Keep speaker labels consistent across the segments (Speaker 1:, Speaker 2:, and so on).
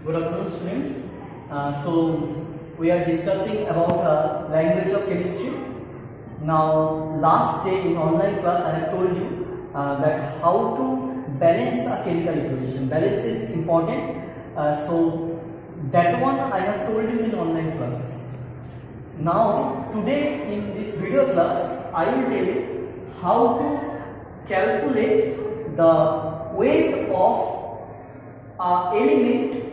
Speaker 1: Good afternoon, students. So we are discussing about language of chemistry. Now, last day in online class, I have told you that how to balance a chemical equation. Balance is important. So that one I have told you in online classes. Now, today in this video class, I will tell you how to calculate the weight of element,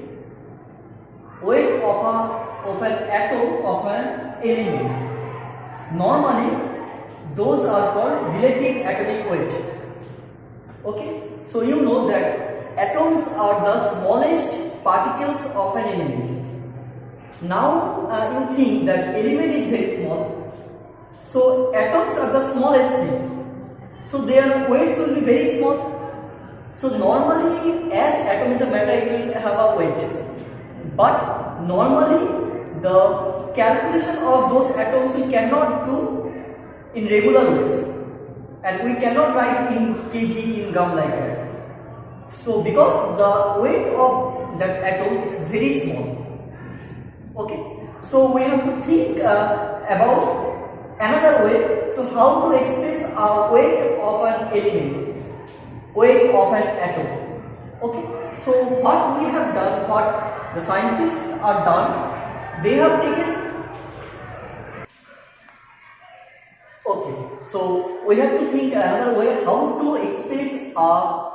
Speaker 1: weight of an atom of an element. Normally those are called relative atomic weight. Okay, so you know that atoms are the smallest particles of an element. Now you think that element is very small, so atoms are the smallest thing, so their weights will be very small. So normally, as atom is a matter, it will have a weight, but normally the calculation of those atoms we cannot do in regular ways, and we cannot write in kg, in gram like that. So because the weight of that atom is very small, okay, so we have to think about another way to how to express a weight of an element, weight of an atom. Okay, so what we have done, what the scientists are done, they have taken, okay, so we have to think another way how to express a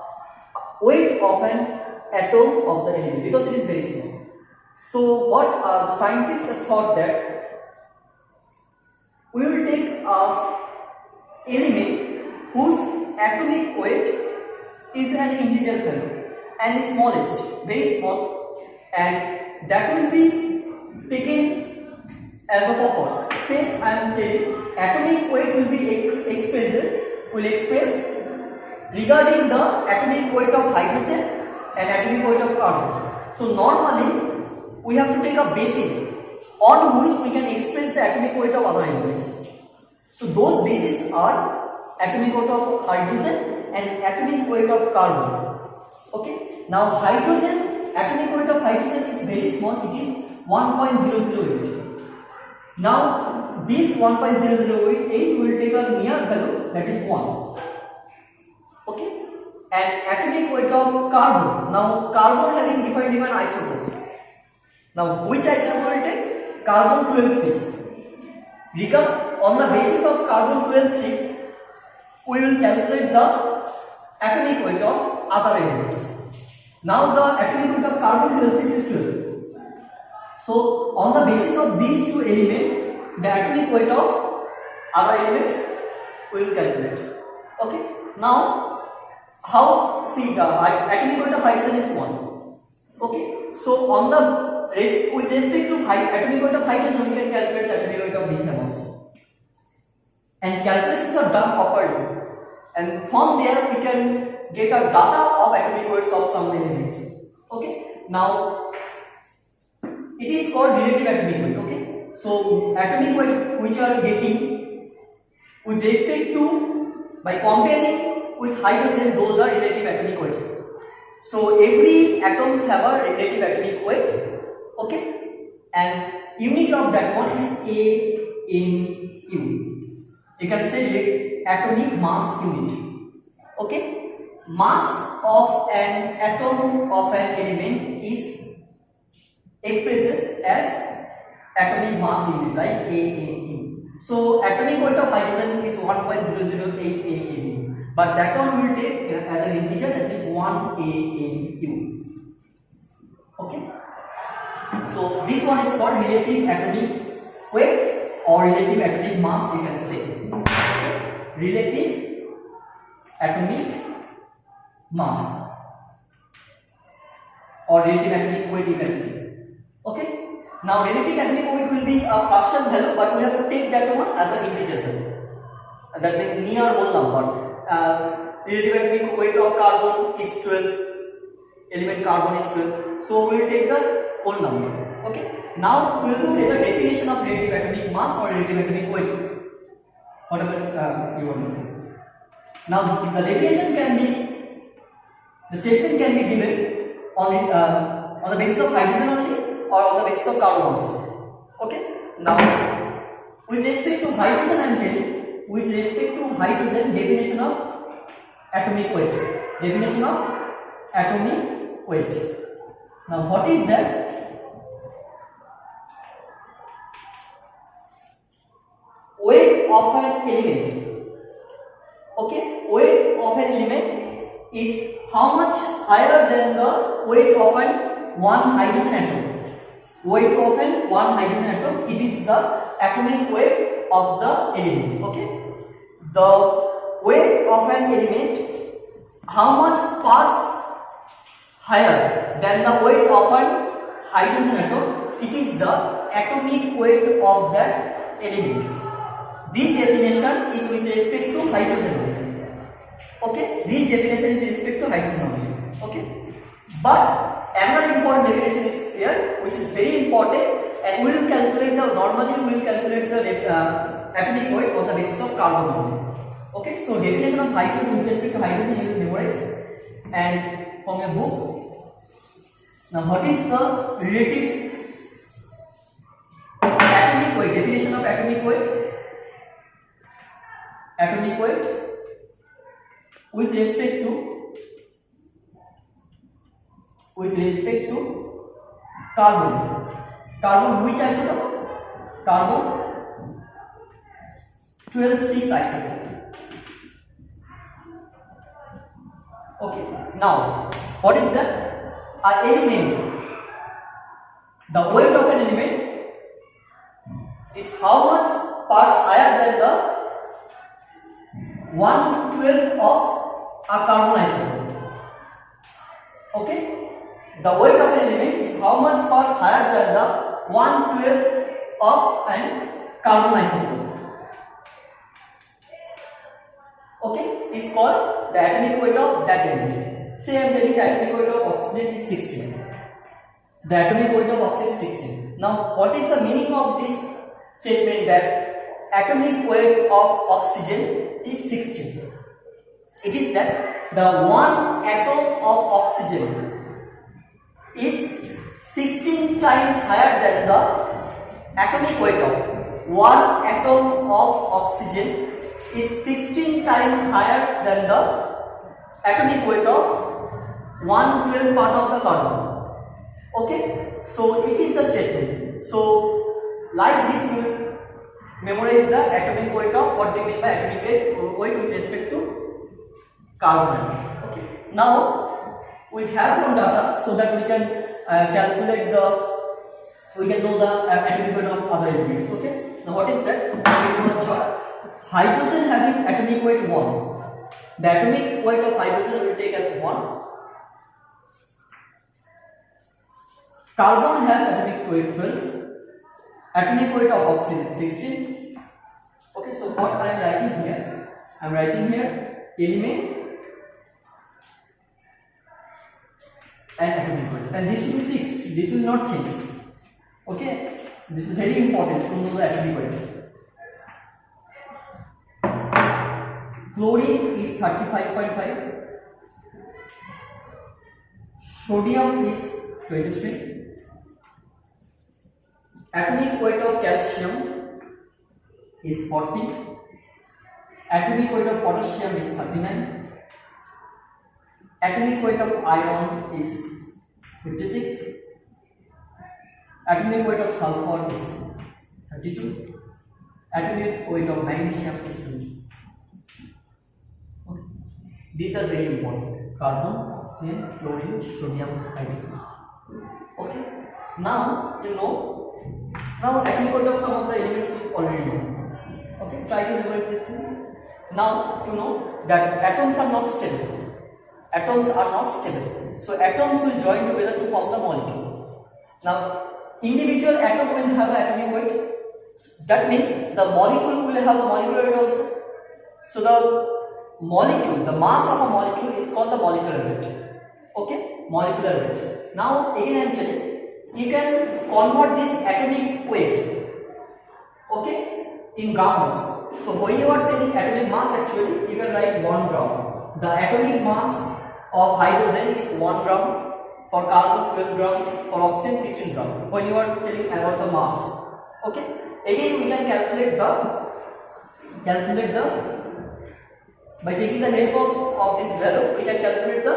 Speaker 1: weight of an atom of the element, because it is very small. So what the scientists have thought that we will take a element whose atomic weight is an integer value and smallest, very small, and that will be taken as a proper. Say I am telling atomic weight will be will express regarding the atomic weight of hydrogen and atomic weight of carbon. So normally we have to take a basis on which we can express the atomic weight of other elements. So those bases are atomic weight of hydrogen and atomic weight of carbon. Okay, now hydrogen, atomic weight of hydrogen is very small, it is 1.008. Now this 1.008 will take a near value, that is 1. Okay, and atomic weight of carbon, now carbon having different isotopes. Now which isotope will take? Carbon 12-6. On the basis of carbon 12-6, we will calculate the atomic weight of other elements. Now the atomic weight of carbon 12-6 is 12. So on the basis of these two elements, the atomic weight of other elements we will calculate. Okay. Now how, see, the atomic weight of hydrogen is 1. Okay. So on the with respect to atomic weight of hydrogen, we can calculate the atomic weight of lithium also. And calculations are done properly. And from there we can get a data of atomic weights of some elements. Okay. Now it is called relative atomic weight. Okay. So atomic weight which are getting with respect to, by comparing with hydrogen, those are relative atomic weights. So every atoms have a relative atomic weight. Okay. And unit of that one is AMU. You can say atomic mass unit. Okay, mass of an atom of an element is expresses as atomic mass unit, like AMU. So atomic weight of hydrogen is 1.008 AMU, but that one will take as an integer, that is 1 AMU. Okay, so this one is called relative atomic weight or relative atomic mass, you can say. Relative atomic mass or relative atomic weight, you can say. Okay. Now relative atomic weight will be a fraction value, but we have to take that one as an integer value. And that means near whole number. Relative atomic weight of carbon is 12. Element carbon is 12. So we will take the whole number. Okay. Now we will say the definition of relative atomic mass or relative atomic weight. Whatever you want to say. Now the definition can be, the statement can be given on On the basis of hydrogen only or on the basis of carbon also? Okay. Now, with respect to hydrogen, I am telling, with respect to hydrogen, definition of atomic weight. Definition of atomic weight. Now, what is that? Weight of an element. Okay, weight of an element is how much higher than the weight of an one hydrogen atom. Weight of an one hydrogen atom, it is the atomic weight of the element. Okay, the weight of an element, how much parts higher than the weight of an hydrogen atom, it is the atomic weight of that element. This definition is with respect to hydrogen. Okay, this definition is with respect to hydrogen only. Okay, but another important definition is here, which is very important, and we will calculate the normally we will calculate the atomic weight on the basis of carbon only. Okay, so definition of hydrogen with respect to hydrogen you will memorize and from your book. Now, what is the relative atomic weight? Definition of atomic weight. Atomic weight with respect to carbon. Carbon which isotope? Carbon 12-6 isotope. Okay. Now, what is that? An element. The weight of an element is how much parts higher than the 1/12 of a carbon isotope. Okay, the weight of an element is how much parts higher than the 1/12 of an carbon isotope. Okay, is called the atomic weight of that element. Say I am telling the atomic weight of oxygen is 16. The atomic weight of oxygen is 16. Now, what is the meaning of this statement that atomic weight of oxygen is 16? It is that the one atom of oxygen is 16 times higher than the atomic weight of one atom of oxygen is 16 times higher than the atomic weight of 1/12 part of the carbon. Okay, so it is the statement. So like this you will memorize the atomic weight of what they mean by atomic weight with respect to carbon. Okay. Now we have some data so that we can calculate we can know the atomic weight of other elements. Okay. Now what is that? Hydrogen having atomic weight 1. The atomic weight of hydrogen will take as 1. Carbon has atomic weight 12. Atomic weight of oxygen is 16. Okay, so what I am writing here? I am writing here element and atomic weight, and this will be fixed. This will not change. Okay, this is very important to know the atomic weight. Chlorine is 35.5. Sodium is 23. Atomic weight of calcium is 40. Atomic weight of potassium is 39. Atomic weight of iron is 56. Atomic weight of sulfur is 32. Atomic weight of magnesium is 20. Okay. These are very important: carbon, oxygen, chlorine, sodium, hydrogen. Okay. Now you know. Now atomic weight of some of the elements we already know. Okay, try to memorize this thing. Now you know that atoms are not stable. Atoms are not stable. So atoms will join together to form the molecule. Now individual atom will have an atomic weight. That means the molecule will have a molecular weight also. So the molecule, the mass of a molecule is called the molecular weight. Okay, molecular weight. Now again I am telling, you can convert this atomic weight, okay, in grams. So when you are taking atomic mass, actually you can write 1 gram. The atomic mass of hydrogen is 1 gram for carbon 12 gram, for oxygen 16 gram. When you are telling about the mass, okay. Again we can calculate the by taking the help of this value, we can calculate the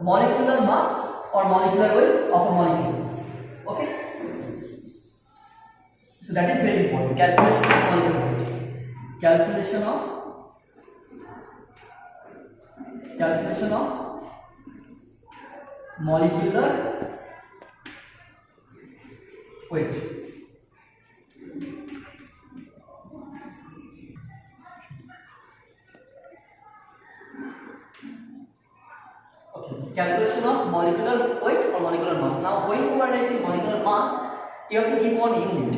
Speaker 1: molecular mass or molecular weight of a molecule. Okay. So that is very important. Calculation of molecular weight. Calculation of molecular weight. Okay. Calculation of molecular weight or molecular mass. Now, when you are writing molecular mass, you have to give one unit,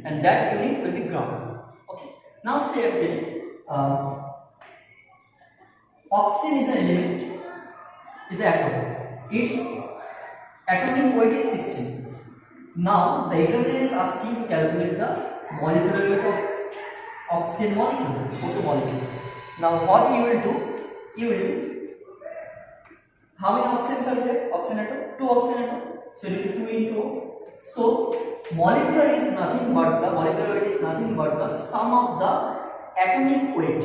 Speaker 1: and that unit will be gram. Okay. Now, say again, oxygen is an element, is an atom. Its atomic weight is 16. Now, the examiner is asking to calculate the molecular weight of oxygen molecule. Now, what you will do? You will, how many oxygens are there? Oxygen atom? 2 oxygen atom. So, it will be 2 into. So, molecular weight is nothing but the sum of the atomic weight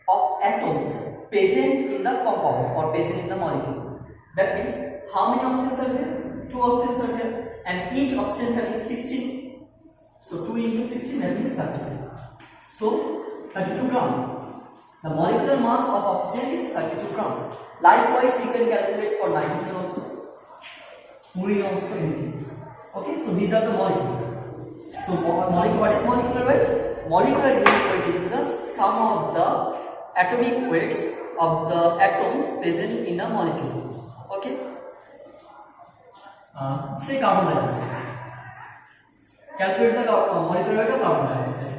Speaker 1: of atoms present in the compound or present in the molecule. That means how many oxygens are there? 2 oxygens are there, and each oxygen having 16. So 2 into 16, that means 32. So 32 gram. The molecular mass of oxygen is 32 gram. Likewise, we can calculate for nitrogen also, fluorine also, anything. Okay, so these are the molecules. So what is molecular weight? Molecular weight is the sum of the atomic weights of the atoms present in a molecule. Okay. Say carbon dioxide. Calculate the molecular weight of carbon dioxide.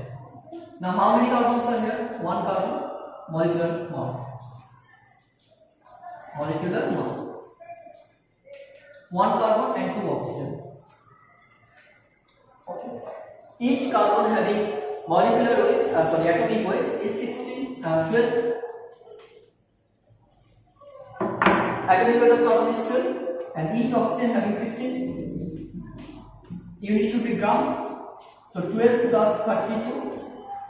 Speaker 1: Now, how many carbons are here? 1 carbon. Molecular mass. 1 carbon and 2 oxygen. Okay. Each carbon having molecular weight, atomic weight is 12. Atomic weight of carbon is 12, and each oxygen having 16. Unit should be gram. So 12 plus 32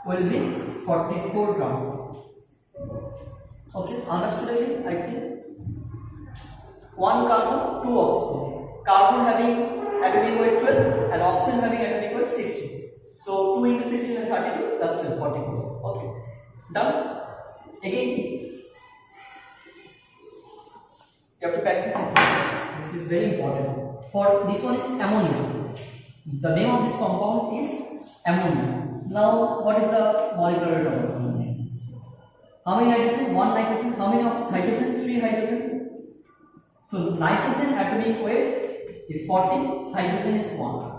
Speaker 1: will be 44 gram. Okay, understood again? I think 1 carbon, 2 oxygen. Carbon having atomic weight 12 and oxygen having atomic weight 16. So 2 into 16 and 32 plus 12, 44. Okay, done. Again, you have to practice this. This is very important. For this one is ammonia. The name of this compound is ammonia. Now, what is the molecular weight of ammonia? How many nitrogen? 1 nitrogen. How many hydrogen? 3 hydrogens. So nitrogen atomic weight is 14. Hydrogen is 1.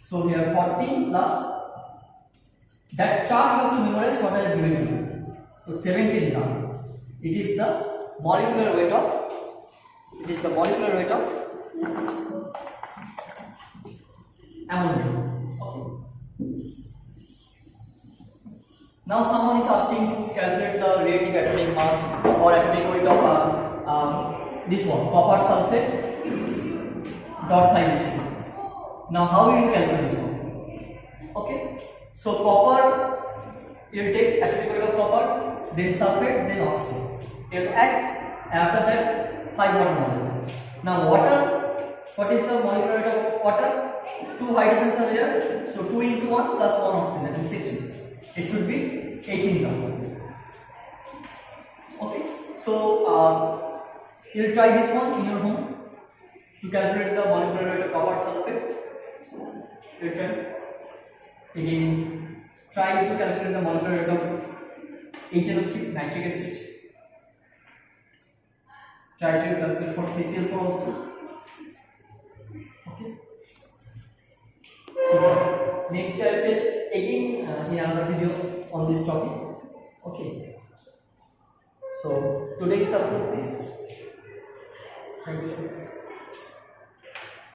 Speaker 1: So here 14 plus that chart you have to memorize what I have given you. So 17 gram. It is the molecular weight of ammonia. Okay. Now someone is asking to calculate the reactive atomic mass or atomic weight of this one, copper sulfate dot 5. Now how you will calculate this one? Okay. So copper, you will take atomic weight of copper, then sulfate, then oxygen. You will add, and after that 5 water molecules. Now water, what is the molecular weight of water? 2 hydrogens are here. So 2 into 1 plus 1 oxygen, that is 16. It should be 18 grams. Okay. So you will try this one in your home to calculate the molecular weight of copper sulfate. You try. Again, try to calculate the molecular weight of HNO3, nitric acid. Try to calculate for CCl4 also. Okay. So next I will again in another video on this topic. Okay. So today is up to this. Thank you.